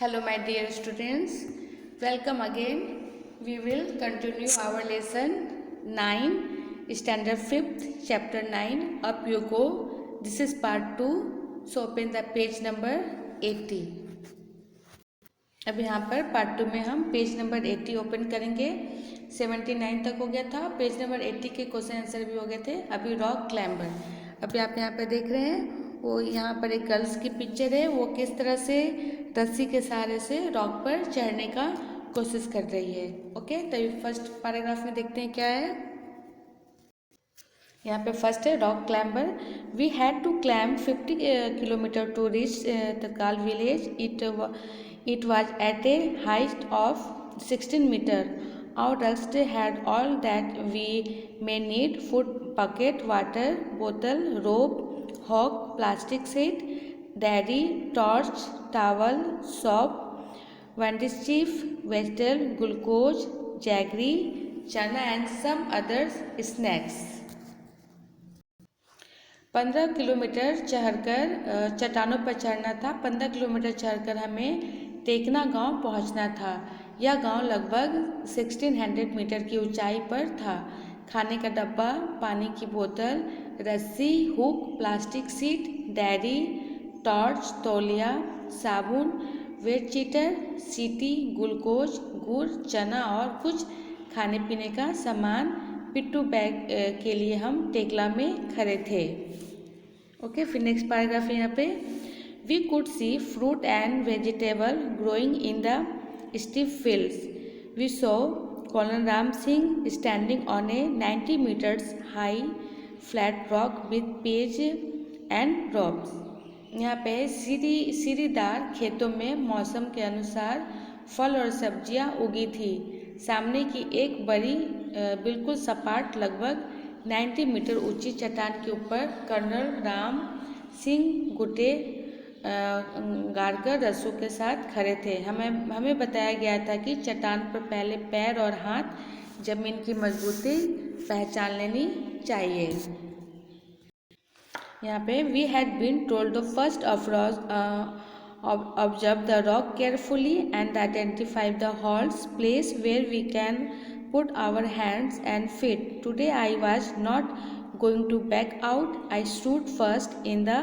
Hello my dear students, welcome again. We will continue our lesson 9, standard 5th, chapter 9, Up You Go. This is part 2, so open the page number 80. अब यहाँ पर part 2 में हम page number 80 open करेंगे। 79 तक हो गया था, पेज नंबर 80 के क्वेश्चन आंसर भी हो गए थे। अभी रॉक क्लाइंबर, अभी आप यहाँ पर देख रहे हैं वो यहाँ पर एक गर्ल्स की पिक्चर है, वो किस तरह से रस्सी के सहारे से रॉक पर चढ़ने का कोशिश कर रही है। ओके, तो फर्स्ट पैराग्राफ में देखते हैं क्या है। यहाँ पे फर्स्ट है rock climber. We had to climb 50 kilometre to reach Tatkal village. It was at a height of 16 meters. Our rest had all that we may need: food, bucket, water bottle, rope, hog, plastic sheet, daddy, torch, towel, soap, handkerchief, vegetable, glucose, jaggery, chana and some other snacks. 15 kilometre चढ़कर चट्टानों पर चढ़ना था। 15 kilometre चढ़कर हमें टेकना गांव पहुंचना था। यह गांव लगभग 1600 मीटर की ऊंचाई पर था। खाने का डब्बा, पानी की बोतल, रस्सी, hook, plastic sheet, daddy, torch, तौलिया, साबुन, वेट चीटर, सीटी, ग्लूकोज, गुड़, चना और कुछ खाने पीने का सामान पिट्ठू बैग के लिए हम टेकला में खड़े थे। ओके, फिर नेक्स्ट पैराग्राफ है यहाँ पे। We could see fruit and vegetable growing in the steep fields. We saw colonel Ram Singh standing on a 90 metres high flat rock with pegs and ropes. यहाँ पे सीढ़ीदार खेतों में मौसम के अनुसार फल और सब्जियाँ उगी थी। सामने की एक बड़ी बिल्कुल सपाट लगभग 90 मीटर ऊंची चट्टान के ऊपर कर्नल राम सिंह गुटे गाड़कर रस्सों के साथ खड़े थे। हमें बताया गया था कि चट्टान पर पहले पैर और हाथ जमीन की मजबूती पहचान लेनी चाहिए। यहाँ पे we had been told the first observe the rock carefully and identify the holes place where we can put our hands and feet. Today I was not going to back out. I stood first in the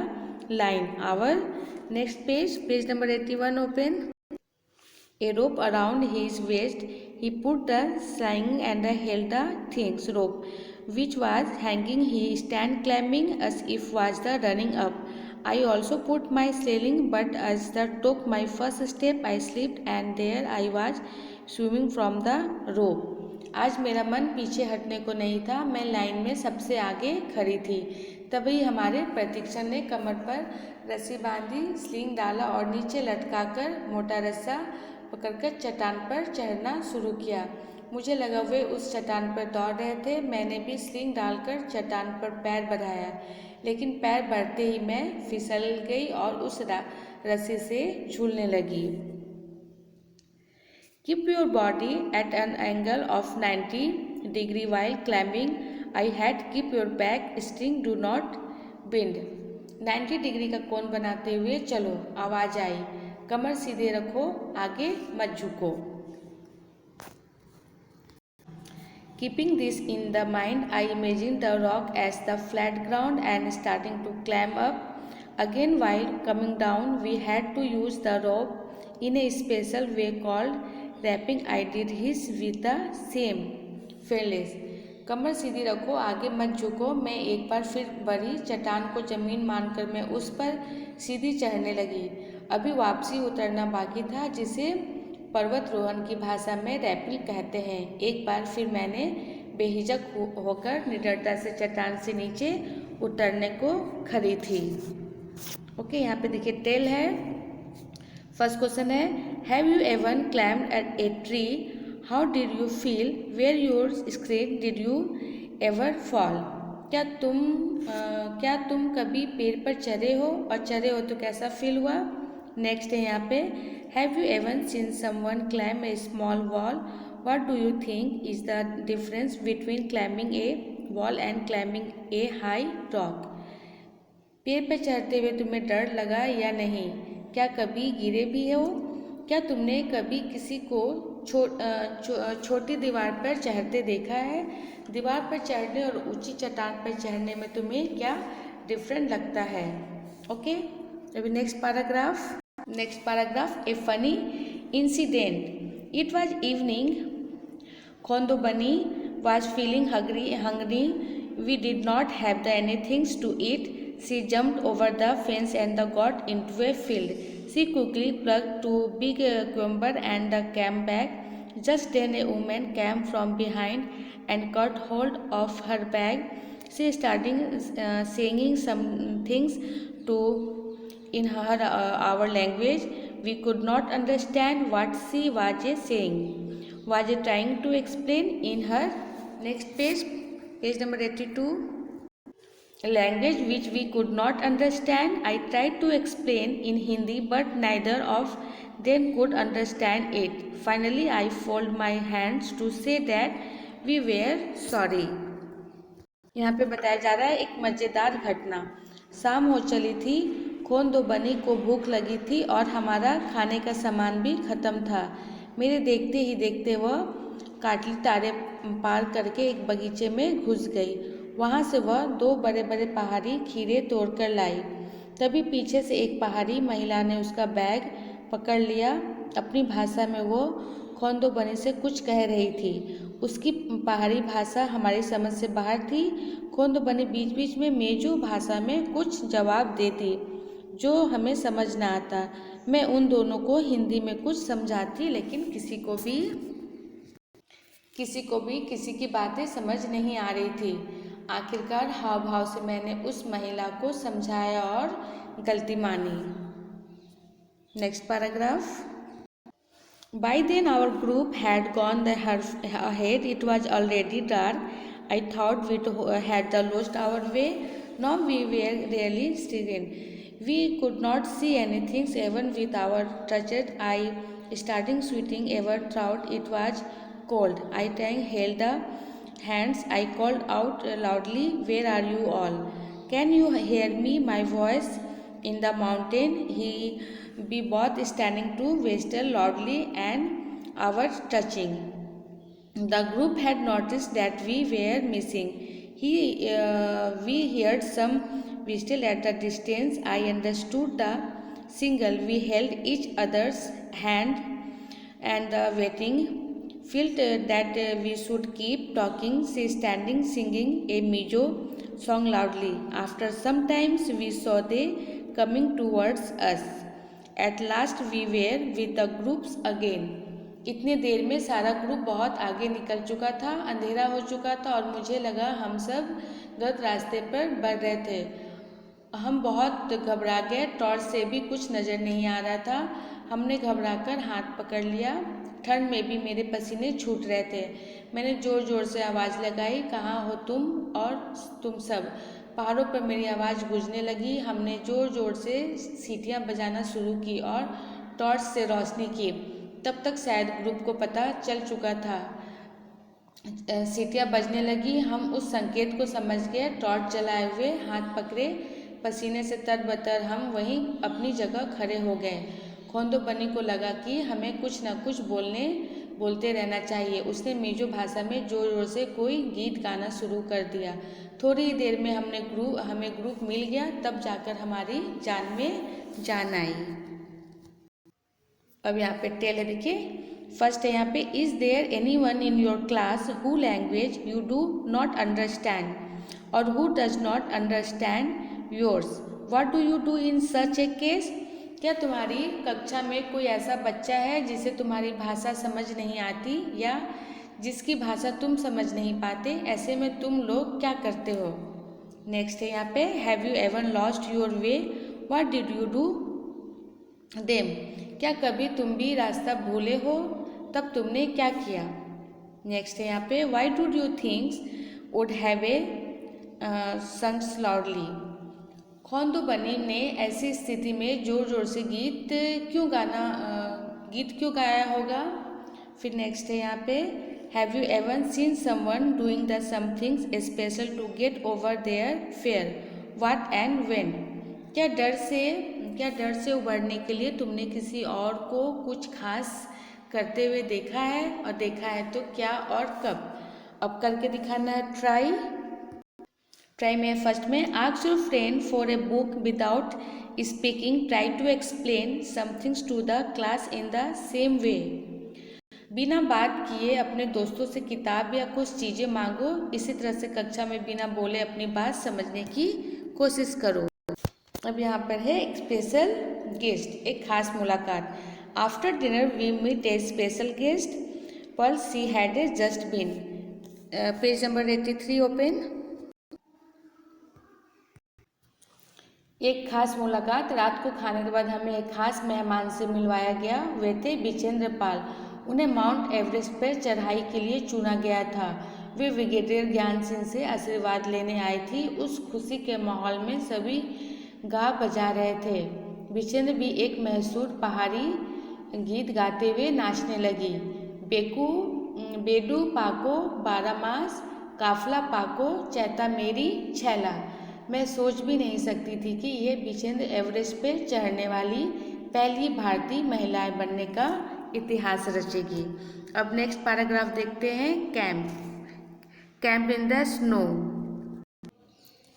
line. Our next page number 81 open. A rope around his waist, he put the sling and held the things rope which was hanging. He stand climbing as if was the running up. I also put my sling, but as I took my first step, I slipped and there I was swimming from the rope. आज मेरा मन पीछे हटने को नहीं था, मैं line में सबसे आगे खड़ी थी। तभी हमारे प्रतीक्षण ने कमर पर रस्सी बांधी, स्लिंग डाला और नीचे लटकाकर मोटा रस्सा पकड़कर चट्टान पर चढ़ना शुरू किया। मुझे लगा वे उस चट्टान पर दौड़ रहे थे। मैंने भी स्लिंग डालकर चट्टान पर पैर बढ़ाया, लेकिन पैर बढ़ते ही मैं फिसल गई और उस रस्सी से झूलने लगी। Keep your body at an angle of 90 degree while climbing. I had keep your back string do not bend. 90 degree का कोण बनाते हुए चलो, आवाज आई। कमर सीधे रखो, आगे मत झुको। Keeping this in the mind, I imagined the rock as the flat ground and starting to climb up. Again, while coming down, we had to use the rope in a special way called wrapping. I did his with the same fearless. कमर सीधी रखो, आगे मत झुको। मैं एक बार फिर बढ़ी, चट्टान को जमीन मानकर मैं उस पर सीधी चढ़ने लगी। अभी वापसी उतरना बाकी था, जिसे पर्वतरोहण की भाषा में रैपिल कहते हैं। एक बार फिर मैंने बेहिचक होकर निडरता से चट्टान से नीचे उतरने को खड़ी थी। ओके, यहाँ पे देखिए टेल है। फर्स्ट क्वेश्चन है, have you ever climbed at a tree? How did you feel? Where your screen? Did you ever fall? क्या तुम कभी पेड़ पर चढ़े हो, और चढ़े हो तो कैसा फील हुआ? नेक्स्ट है यहाँ पे, have you ever seen someone climb A small wall? What do you think is the difference between climbing A wall and climbing A high rock? पेड़ पर चढ़ते हुए तुम्हें डर लगा या नहीं? क्या कभी गिरे भी हो? क्या तुमने कभी किसी को छोटी दीवार पर चढ़ते देखा है? दीवार पर चढ़ने और ऊंची चट्टान पर चढ़ने में तुम्हें क्या डिफरेंट लगता है? ओके, अभी next paragraph, A funny incident. It was evening. Khondo Bunny was feeling hungry. We did not have anything to eat. She jumped over the fence and got into a field. She quickly plucked two big cucumber and came back. Just then a woman came from behind and caught hold of her bag. She started singing some things to in her our language. We could not understand what she was saying. Was trying to explain in her next page number 82. Language which we could not understand. I tried to explain in Hindi, but neither of them could understand it. Finally, I folded my hands to say that we were sorry. यहाँ पे बताया जा रहा है एक मज़ेदार घटना। शाम हो चली थी, खोंदो बनी को भूख लगी थी और हमारा खाने का सामान भी ख़त्म था। मेरे देखते ही देखते वह काटली तारे पार करके एक बगीचे में घुस गई। वहाँ से वह 2 बड़े बड़े पहाड़ी खीरे तोड़कर लाई। तभी पीछे से एक पहाड़ी महिला ने उसका बैग पकड़ लिया। अपनी भाषा में वो खोंदो बनी से कुछ कह रही थी। उसकी पहाड़ी भाषा हमारी समझ से बाहर थी। खोंदो बनी बीच बीच में मेजो भाषा में कुछ जवाब देती जो हमें समझ न आता। मैं उन दोनों को हिंदी में कुछ समझाती, लेकिन किसी को भी किसी की बातें समझ नहीं आ रही थी। आखिरकार हाव भाव से मैंने उस महिला को समझाया और गलती मानी। Next paragraph. By then our group had gone ahead. It was already dark. I thought we had lost our way. Now we were really stricken. We could not see anything even with our torches. I started sweating ever thought it was cold. I held the hands. I called out loudly, "Where are you all? Can you hear me? My voice in the mountain." We both standing to whistle loudly and our touching. The group had noticed that we were missing. We heard some whistle at a distance. I understood the signal. We held each other's hand and waiting. Felt that we should keep talking. She standing singing a Mizo song loudly. After some time we saw they coming towards us. At last we were with the groups again. इतनी देर में सारा group बहुत आगे निकल चुका था। अंधेरा हो चुका था और मुझे लगा हम सब गलत रास्ते पर बढ़ रहे थे। हम बहुत घबरा गए। टॉर्च से भी कुछ नज़र नहीं आ रहा था। हमने घबराकर हाथ पकड़ लिया। ठंड में भी मेरे पसीने छूट रहे थे। मैंने ज़ोर ज़ोर से आवाज़ लगाई, "कहाँ हो तुम और तुम सब?" पहाड़ों पर मेरी आवाज़ गूंजने लगी। हमने ज़ोर ज़ोर से सीटियाँ बजाना शुरू की और टॉर्च से रोशनी की। तब तक शायद ग्रुप को पता चल चुका था। सीटियाँ बजने लगी। हम उस संकेत को समझ गए। टॉर्च जलाए हुए, हाथ पकड़े, पसीने से तरबतर हम वहीं अपनी जगह खड़े हो गए। खोंदो बनी को लगा कि हमें कुछ न कुछ बोलते रहना चाहिए। उसने मिजो भाषा में जोर जोर से कोई गीत गाना शुरू कर दिया। थोड़ी ही देर में हमें ग्रुप मिल गया। तब जाकर हमारी जान में जान आई। अब यहाँ पे टेल है, देखिए। फर्स्ट है यहाँ पे, is there any one in your class who language you do not understand or who does not understand yours, what do you do in such a case? क्या तुम्हारी कक्षा में कोई ऐसा बच्चा है जिसे तुम्हारी भाषा समझ नहीं आती या जिसकी भाषा तुम समझ नहीं पाते? ऐसे में तुम लोग क्या करते हो? नेक्स्ट है यहाँ पे, have you ever lost your way, what did you do them? क्या कभी तुम भी रास्ता भूले हो? तब तुमने क्या किया? नेक्स्ट है यहाँ पे, why do you thinks would have a songs loudly? खोंदो बनी ने ऐसी स्थिति में जोर जोर से गीत क्यों गाया होगा? फिर नेक्स्ट है यहाँ पे, have you ever seen someone doing the somethings special to get over their fear, what and when? क्या डर से क्या डर से उबरने के लिए तुमने किसी और को कुछ खास करते हुए देखा है, और देखा है तो क्या और कब? अब करके दिखाना है ट्राई में फर्स्ट में ask your friend for a book without speaking, try to explain somethings to the class in the same way. बिना बात किए अपने दोस्तों से किताब या कुछ चीज़ें मांगो, इसी तरह से कक्षा में बिना बोले अपनी बात समझने की कोशिश करो। अब यहाँ पर है एक स्पेशल गेस्ट, एक खास मुलाकात। After dinner we meet a special guest, पर she had a just been. Page number 83 open. एक खास मुलाकात। रात को खाने के बाद हमें एक खास मेहमान से मिलवाया गया। वे थे विजेंद्र पाल। उन्हें माउंट एवरेस्ट पर चढ़ाई के लिए चुना गया था। वे ब्रिगेडियर ज्ञान सिंह से आशीर्वाद लेने आई थी। उस खुशी के माहौल में सभी गा बजा रहे थे। विजेंद्र भी एक मशहूर पहाड़ी गीत गाते हुए नाचने लगी। बेडू पाको बारामास, काफला पाको चैता मेरी छैला। मैं सोच भी नहीं सकती थी कि यह विजेंद्र एवरेस्ट पर चढ़ने वाली पहली भारतीय महिलाएं बनने का इतिहास रचेगी। अब नेक्स्ट पैराग्राफ देखते हैं। Camp in the snow.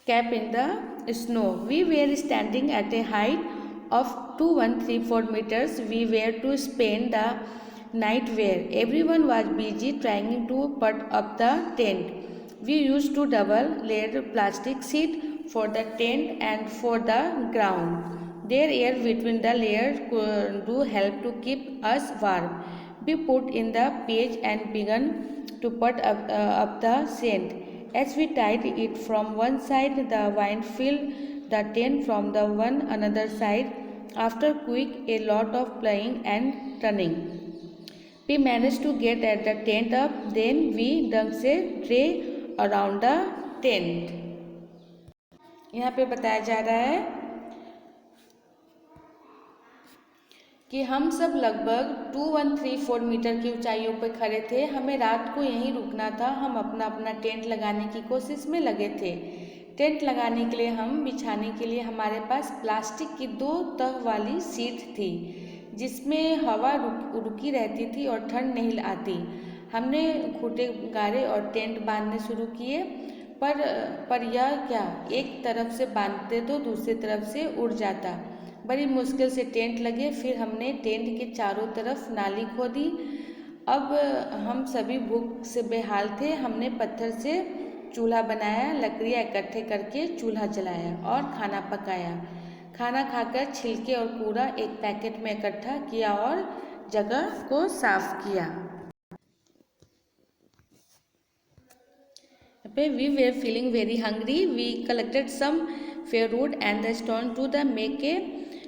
Camp in the snow. We were standing at a height of 2134 meters. We were to spend the night where everyone was busy trying to put up the tent. We used to double layer plastic sheet for the tent and for the ground. Their air between the layers do help to keep us warm. We put in the page and began to put up the tent. As we tied it from one side, the wind filled the tent from the one another side. After a lot of plying and turning, we managed to get at the tent up. Then we dunked a tray around the tent. यहाँ पे बताया जा रहा है कि हम सब लगभग 2134 मीटर की ऊंचाइयों पर खड़े थे। हमें रात को यहीं रुकना था। हम अपना टेंट लगाने की कोशिश में लगे थे। टेंट लगाने के लिए हम बिछाने के लिए हमारे पास प्लास्टिक की 2 तह वाली सीट थी, जिसमें हवा रुकी रहती थी और ठंड नहीं आती। हमने खूंटे गाड़े और टेंट बांधने शुरू किए, पर यह क्या, एक तरफ से बांधते तो दूसरी तरफ से उड़ जाता। बड़ी मुश्किल से टेंट लगे। फिर हमने टेंट के चारों तरफ नाली खोदी। अब हम सभी भूख से बेहाल थे। हमने पत्थर से चूल्हा बनाया, लकड़ियाँ इकट्ठे करके चूल्हा जलाया और खाना पकाया। खाना खाकर छिलके और कूड़ा एक पैकेट में इकट्ठा किया और जगह को साफ किया। We were feeling very hungry. We collected some firewood and the stone to the make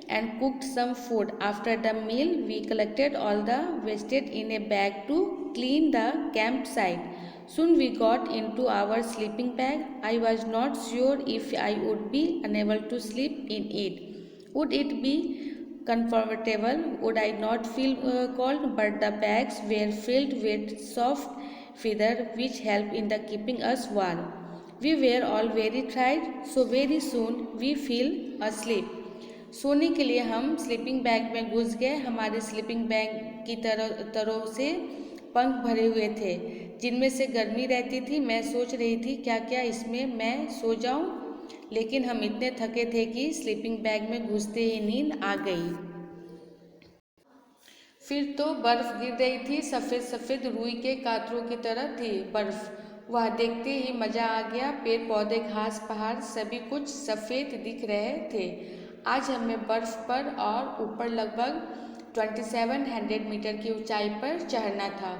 and cooked some food. After the meal, we collected all the wastage in a bag to clean the campsite. Soon we got into our sleeping bag. I was not sure if I would be unable to sleep in it. Would it be comfortable? Would I not feel cold? But the bags were filled with soft feather which helped in the keeping us warm. We were all very tired, so very soon we fell asleep. सोने के लिए हम sleeping bag में घुस गए। हमारे sleeping bag की तरह से पंख भरे हुए थे, जिनमें से गर्मी रहती थी। मैं सोच रही थी क्या इसमें मैं सो जाऊं, लेकिन हम इतने थके थे कि स्लीपिंग बैग में घुसते ही नींद आ गई। फिर तो बर्फ गिर रही थी। सफ़ेद सफ़ेद रुई के कातरों की तरह थी बर्फ। वह देखते ही मज़ा आ गया। पेड़ पौधे घास पहाड़ सभी कुछ सफ़ेद दिख रहे थे। आज हमें बर्फ़ पर और ऊपर लगभग 2700 मीटर की ऊंचाई पर चढ़ना था।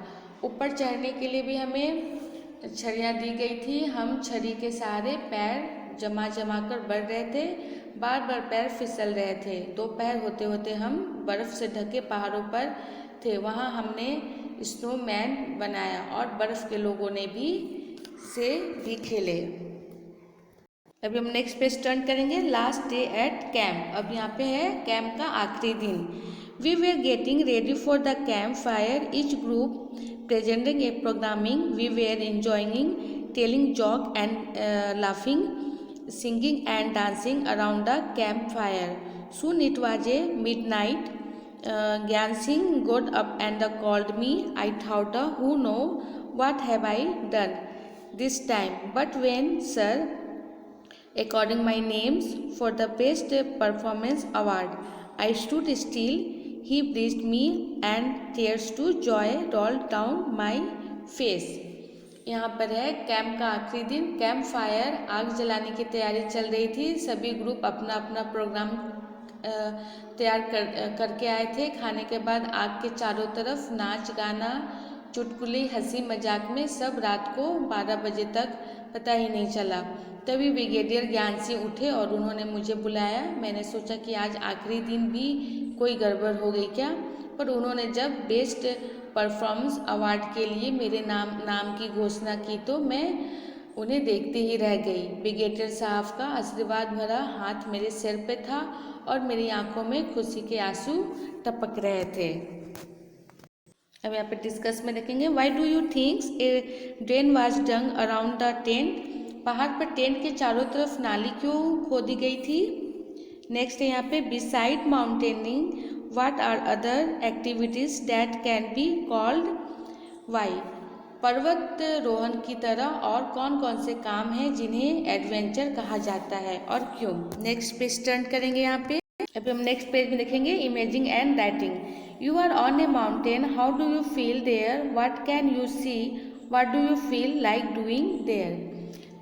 ऊपर चढ़ने के लिए भी हमें छड़ियाँ दी गई थी। हम छड़ी के सहारे पैर जमा कर बढ़ रहे थे। बार बार पैर फिसल रहे थे। दोपहर होते होते हम बर्फ़ से ढके पहाड़ों पर थे। वहाँ हमने स्नोमैन बनाया और बर्फ़ के लोगों ने भी खेले। अभी हम नेक्स्ट पेज टर्न करेंगे। Last day at camp. अब यहाँ पे है कैंप का आखिरी दिन। We were getting ready for the camp fire, each group presenting a programming. We were enjoying telling joke and laughing, singing and dancing around the campfire. Soon it was a midnight. Gyan Singh got up and called me. I thought, who know what have I done this time? But when sir according my names for the best performance award, I stood still. He blessed me and tears to joy rolled down my face. यहाँ पर है camp का आखिरी दिन, camp fire, आग जलाने की तैयारी चल रही थी। सभी ग्रुप अपना अपना प्रोग्राम तैयार करके आए थे। खाने के बाद आग के चारों तरफ नाच गाना, चुटकुले, हंसी मजाक में सब रात को 12 बजे तक पता ही नहीं चला। तभी ब्रिगेडियर ज्ञान सिंह उठे और उन्होंने मुझे बुलाया। मैंने सोचा कि आज आखिरी दिन भी कोई गड़बड़ हो गई क्या, पर उन्होंने जब बेस्ट परफॉर्मेंस अवार्ड के लिए मेरे नाम की घोषणा की तो मैं उन्हें देखते ही रह गई। ब्रिगेडियर साहब का आशीर्वाद भरा हाथ मेरे सिर पे था और मेरी आंखों में खुशी के आंसू टपक रहे थे। अब यहाँ पे डिस्कस में देखेंगे, why do you thinks a drain was dug around the tent. पहाड़ पर टेंट के चारों तरफ नाली क्यों खोदी गई थी। नेक्स्ट है यहाँ पे, beside mountaineering what are other activities that can be called why. पर्वत रोहन की तरह और कौन कौन से काम हैं जिन्हें एडवेंचर कहा जाता है और क्यों। नेक्स्ट पेज टर्न करेंगे यहाँ पे। अभी हम नेक्स्ट पेज में देखेंगे, imaging and writing. You are on a mountain, how do you feel there, what can you see, what do you feel like doing there.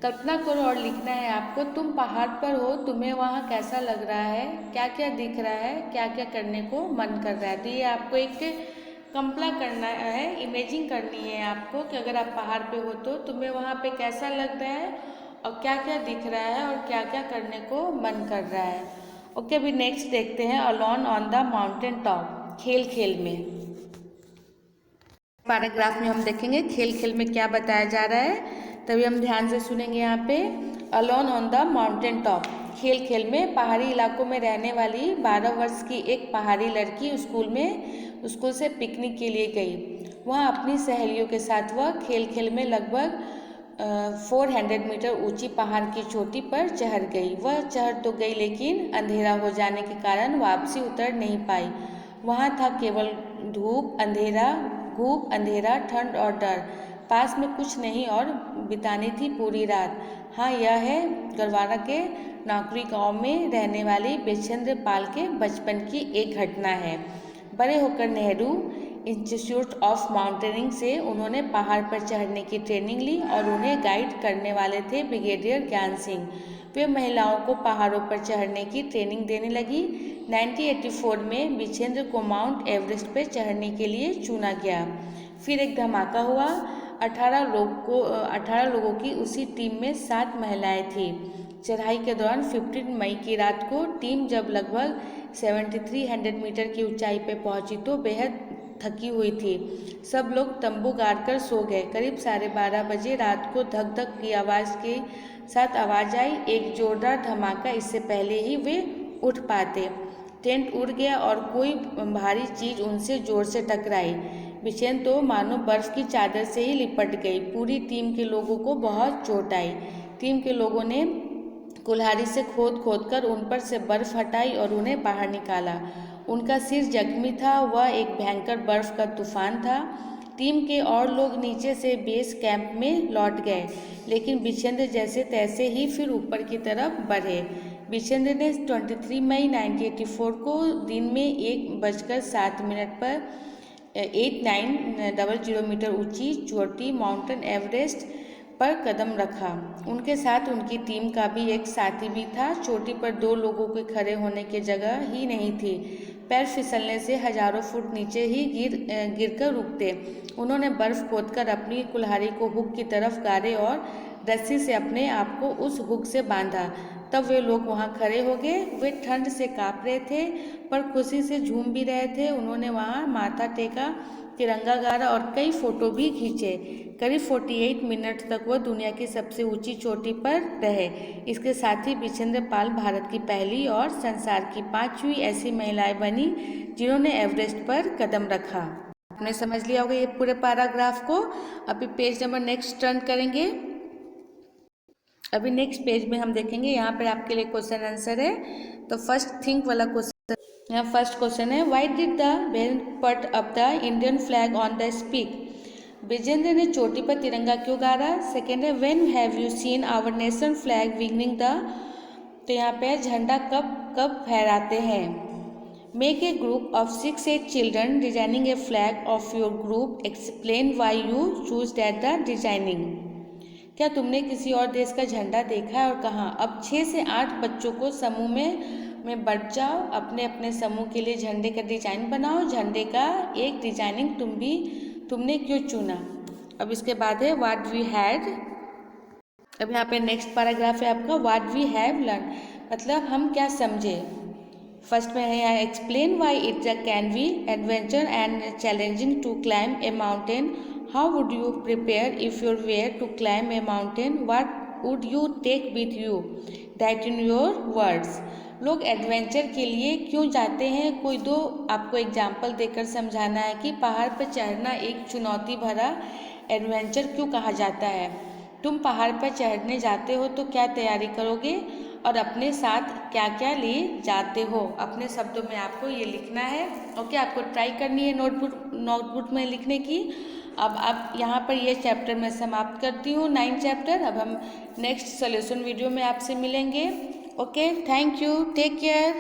कल्पना करो और लिखना है आपको, तुम पहाड़ पर हो, तुम्हें वहाँ कैसा लग रहा है, क्या क्या दिख रहा है, क्या क्या करने को मन कर रहा है। तो ये आपको एक कंपला करना है, इमेजिंग करनी है आपको कि अगर आप पहाड़ पे हो तो तुम्हें वहाँ पे कैसा लग रहा है और क्या क्या दिख रहा है और क्या क्या करने को मन कर रहा है। ओके, अभी नेक्स्ट देखते हैं, alone on the mountain top. खेल खेल में पैराग्राफ में हम देखेंगे खेल खेल में क्या बताया जा रहा है, तभी हम ध्यान से सुनेंगे। यहाँ पे alone on the mountain top. खेल खेल में पहाड़ी इलाकों में रहने वाली 12 वर्ष की एक पहाड़ी लड़की स्कूल से पिकनिक के लिए गई। वहाँ अपनी सहेलियों के साथ वह खेल खेल में लगभग 400 मीटर ऊंची पहाड़ की चोटी पर चढ़ गई। वह चढ़ तो गई लेकिन अंधेरा हो जाने के कारण वापसी उतर नहीं पाई। वहाँ था केवल धूप अंधेरा, ठंड और डर। पास में कुछ नहीं और बितानी थी पूरी रात। हाँ, यह है गरवारा के नाकरी गांव में रहने वाली बेचेंद्र पाल के बचपन की एक घटना है। बड़े होकर नेहरू इंस्टीट्यूट ऑफ माउंटेनिंग से उन्होंने पहाड़ पर चढ़ने की ट्रेनिंग ली और उन्हें गाइड करने वाले थे ब्रिगेडियर ज्ञान सिंह। वे महिलाओं को पहाड़ों पर चढ़ने की ट्रेनिंग देने लगी। 1984 में बिछेंद्र को माउंट एवरेस्ट पर चढ़ने के लिए चुना गया। फिर एक धमाका हुआ। 18 लोगों की उसी टीम में 7 महिलाएं थीं। चढ़ाई के दौरान 15 मई की रात को टीम जब लगभग 7300 मीटर की ऊंचाई पर पहुंची तो बेहद थकी हुई थी। सब लोग तंबू गाड़कर सो गए। करीब 12:30 बजे रात को धक धक की आवाज़ के साथ आवाज़ आई। एक जोरदार धमाका, इससे पहले ही वे उठ पाते। टेंट उड़ गया और कोई भारी चीज़ उनसे जोर से टकराई। बिचेन तो मानो बर्फ की चादर से ही लिपट गई। पूरी टीम के लोगों को बहुत चोट आई। टीम के लोगों ने कुल्हाड़ी से खोद कर उन पर से बर्फ हटाई और उन्हें बाहर निकाला। उनका सिर जख्मी था। वह एक भयंकर बर्फ का तूफान था। टीम के और लोग नीचे से बेस कैंप में लौट गए, लेकिन बिचेंद्र जैसे तैसे ही फिर ऊपर की तरफ बढ़े। बिचेंद्र ने 23 मई 1984 को दिन में 1:07 पर 8900 मीटर ऊंची चोटी माउंटेन एवरेस्ट पर कदम रखा। उनके साथ उनकी टीम का भी एक साथी भी था। चोटी पर 2 लोगों के खड़े होने की जगह ही नहीं थी। पैर फिसलने से हजारों फुट नीचे ही गिरकर रुकते। उन्होंने बर्फ खोदकर अपनी कुल्हाड़ी को हुक की तरफ गाड़े और रस्सी से अपने आप को उस हुक से बांधा। तब वे लोग वहां खड़े हो गए। वे ठंड से कांप रहे थे पर खुशी से झूम भी रहे थे। उन्होंने वहां माथा टेका, तिरंगा गाड़ा और कई फोटो भी खींचे। करीब 48 मिनट तक वह दुनिया की सबसे ऊंची चोटी पर रहे। इसके साथ ही बिचेंद्र पाल भारत की पहली और संसार की 5वीं ऐसी महिलाएं बनी जिन्होंने एवरेस्ट पर कदम रखा। आपने समझ लिया होगा ये पूरे पैराग्राफ को। अभी पेज नंबर नेक्स्ट टर्न करेंगे। अभी नेक्स्ट पेज में हम देखेंगे, यहाँ पर आपके लिए क्वेश्चन आंसर है। तो फर्स्ट थिंक वाला क्वेश्चन, यहाँ फर्स्ट क्वेश्चन है, why did the Ben put up the Indian flag on the speak? Vijendra ने चोटी पर तिरंगा क्यों गाड़ा? सेकेंड है, when have you seen our nation flag winging the? तो यहाँ पे झंडा कब कब फहराते हैं? Make a group of 6-8 children designing a flag of your group, explain why you choose that the designing. क्या तुमने किसी और देश का झंडा देखा है और कहाँ? अब 6 से 8 बच्चों को समूह में बढ़ जाओ, अपने अपने समूह के लिए झंडे का डिजाइन बनाओ, झंडे का एक डिजाइनिंग तुमने क्यों चुना? अब इसके बाद है व्हाट वी हैड। अब यहाँ पे नेक्स्ट पैराग्राफ है आपका, व्हाट वी हैव लर्न, मतलब हम क्या समझे। फर्स्ट में है यहाँ, explain why it can be adventure and challenging to climb a mountain, how would you prepare if you were to climb a mountain, what would you take with you, that in your words. लोग adventure के लिए क्यों जाते हैं, कोई दो आपको example देकर समझाना है कि पहाड़ पर चढ़ना एक चुनौती भरा एडवेंचर क्यों कहा जाता है। तुम पहाड़ पर चढ़ने जाते हो तो क्या तैयारी करोगे और अपने साथ क्या क्या ले जाते हो, अपने शब्दों में आपको ये लिखना है। ओके, आपको ट्राई करनी है नोटबुक में लिखने की। अब आप यहाँ पर ये चैप्टर मैं समाप्त करती हूँ, 9 चैप्टर। अब हम नेक्स्ट सॉल्यूशन वीडियो में आपसे मिलेंगे। Okay, thank you, take care.